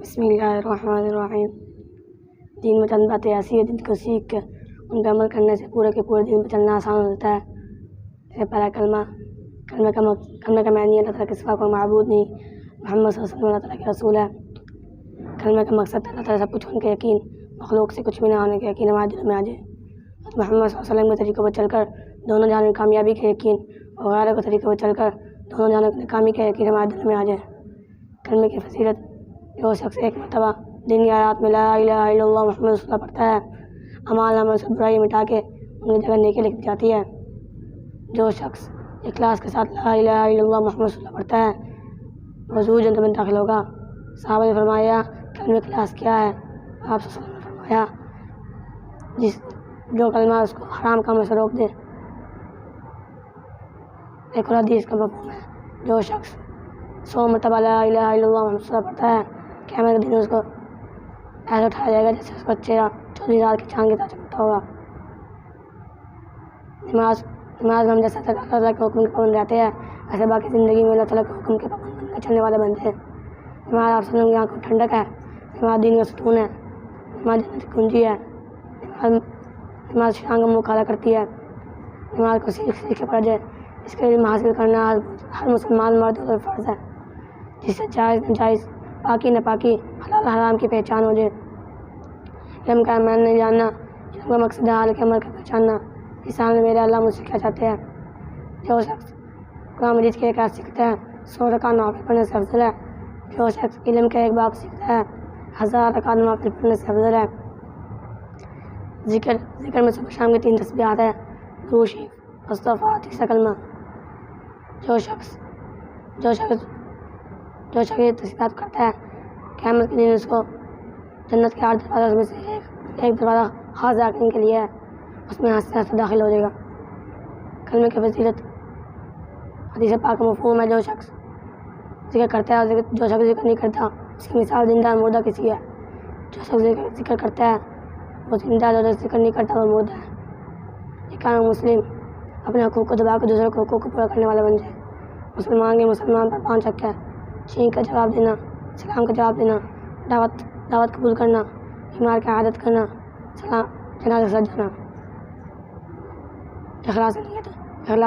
بسم اللہ الرحمن الرحیم۔ دین میں چند باتیں ایسی ہیں جن کو سیکھ کے ان پہ عمل کرنے سے پورے کے پورے دین پہ چلنا آسان ہو جاتا ہے۔ جیسے پہلا کلمے کا معنی اللہ تعالیٰ کے سوا کوئی معبود نہیں، محمد صلی اللہ علیہ وسلم اللہ تعالیٰ کے رسول ہے۔ کلمے کا مقصد اللہ تعالیٰ سب کچھ ہونے کا یقین، مخلوق سے کچھ بھی نہ ہونے کا یقین ہمارے دل میں آ جائے۔ محمد صلی اللہ علیہ وسلم کے طریقوں پر چل کر دونوں جہان میں کامیابی کا یقین اور غیروں کے طریقوں پر چل کر دونوں جہانوں کی ناکامی کا یقین ہمارے دل میں آ جائے۔ کلمے کی فضیلت: جو شخص ایک مرتبہ دن یا رات میں لا الہ الا اللہ محمد رسول اللہ پڑھتا ہے، اعمال نامے سے برائی مٹا کے ان کی جگہ نیکی لکھ دی جاتی ہے۔ جو شخص اخلاص کے ساتھ لا الہ الا اللہ محمد رسول اللہ پڑھتا ہے وہ ضرور جنت میں داخل ہوگا۔ صحابہ نے فرمایا کلمہ اخلاص کیا ہے؟ آپ صلی اللہ علیہ وسلم نے فرمایا جو کلمہ اس کو حرام کاموں سے روک دے۔ ایک اور حدیث کا مفہوم ہے: جو شخص 100 مرتبہ لا الہ الا اللہ محمد رسول اللہ پڑھتا ہے، قیامت کے دن اس کو ایسے اٹھایا جائے گا جیسے اس کا چہرہ 24 رات کی چاند کی طرح چمکتا ہوگا۔ نماز میں ہم جیسے اللہ تعالیٰ کے حکم کے پابند رہتے ہیں، ایسے باقی زندگی میں اللہ تعالیٰ کے حکم کے پابند بن کر چلنے والے بنتے ہیں۔ نماز آپ سنوں کی آنکھوں ٹھنڈک ہے، نماز دین کا ستون ہے، نماز جنت کی کنجی ہے، نماز شیطان کا منہ کالا کرتی ہے۔ نماز کو سیکھ کے پڑھ جائے، اس کے علم حاصل کرنا ہر مسلمان مرد پر فرض ہے، جس سے جائز ناجائز، پاکی ناپاکی، حلال حرام کی پہچان ہو جائے۔ علم کا معنی نہیں جاننا، علم کا مقصد حال کے عمل کا پہچاننا۔ انسان نے میرے اللہ مجھ سے کیا چاہتے ہیں؟ جو شخص قرآن مجید کی ایک آیت سیکھتا ہے 100 رکعت نوافل پڑھنے سے افضل ہے۔ جو شخص علم کا ایک باب سیکھتا ہے 1000 رکعت نوافل پڑھنے سے افضل ہے۔ ذکر میں صبح شام کے 3 تسبیحات ہے: درود شریف، استغفار، تیسرا کلمہ۔ جو شخص یہ تسبیحات کرتا ہے، قیامت کے دن اس کو جنت کے 8 دروازوں میں سے ایک دروازہ خاص ذاکرین کے لیے ہے، اس میں ہنستے ہنستے داخل ہو جائے گا۔ کلمے کی فضیلت: حدیث پاک کا مفہوم ہے: جو شخص ذکر کرتا ہے اور جو شخص ذکر نہیں کرتا اس کی مثال زندہ اور مردہ کسی ہے۔ جو شخص ذکر کرتا ہے وہ زندہ ہے، جو ذکر نہیں کرتا وہ مردہ ہے۔ یہ کام مسلم اپنے حقوق کو دبا کر دوسروں کے حقوق کو پورا کرنے والا بن جائے۔ مسلمان پر 5 حق ہے: چھینک کا جواب دینا، سلام کا جواب دینا، دعوت قبول کرنا، بیمار کی عادت کرنا، جنازے سے جانا۔ اخلاص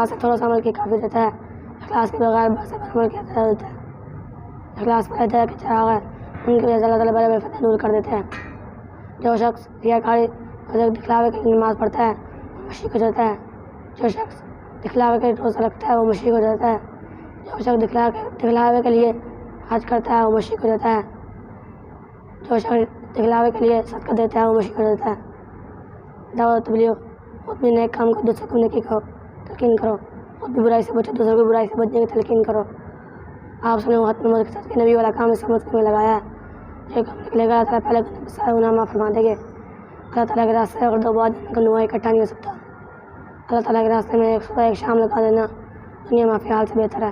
سے تھوڑا سا عمل کی کافی دیتا ہے، اخلاص کے بغیر بہت سے عمل کیا ہوتا ہے۔ اخلاص پر رہتا ہے کہ چراغ ہے، ان کی وجہ سے اللہ تعالیٰ بڑے بڑے فتنے دور کر دیتے ہیں۔ جو شخص ریاکاری اور دکھلاوے کے لیے نماز پڑھتا ہے وہ مشرک ہو جاتا ہے۔ جو شخص دکھلاوے کے لیے روزہ رکھتا ہے وہ مشرک ہو جاتا ہے۔ جو شخص دکھلاوے کے لیے حج کرتا ہے وہ مشرک ہو جاتا ہے۔ جو شخص دکھلاوے کے لیے صدقہ دیتا ہے وہ مشرک ہو جاتا ہے۔ دعوت و تبلیغ: خود بھی نیک کام کرو، دوسروں کو نیکی کرو، تلقین کرو، خود بھی برائی سے بچو، دوسروں کو برائی سے بچنے کی تلقین کرو۔ آپ نے وہ ختم موت کے ساتھ نبی والا کام اس امت میں لگایا ہے۔ جو کام نکلے گا اللہ تعالیٰ پہلے سارے گناہ معاف فرما دیں گے۔ اللہ تعالیٰ کے راستے اگر 2 بار جانے کا نوحہ اکٹھا نہیں ہو سکتا۔ اللہ تعالیٰ کے راستے میں ایک صبح ایک شام لگا دینا دنیا میں فی حال سے بہتر ہے۔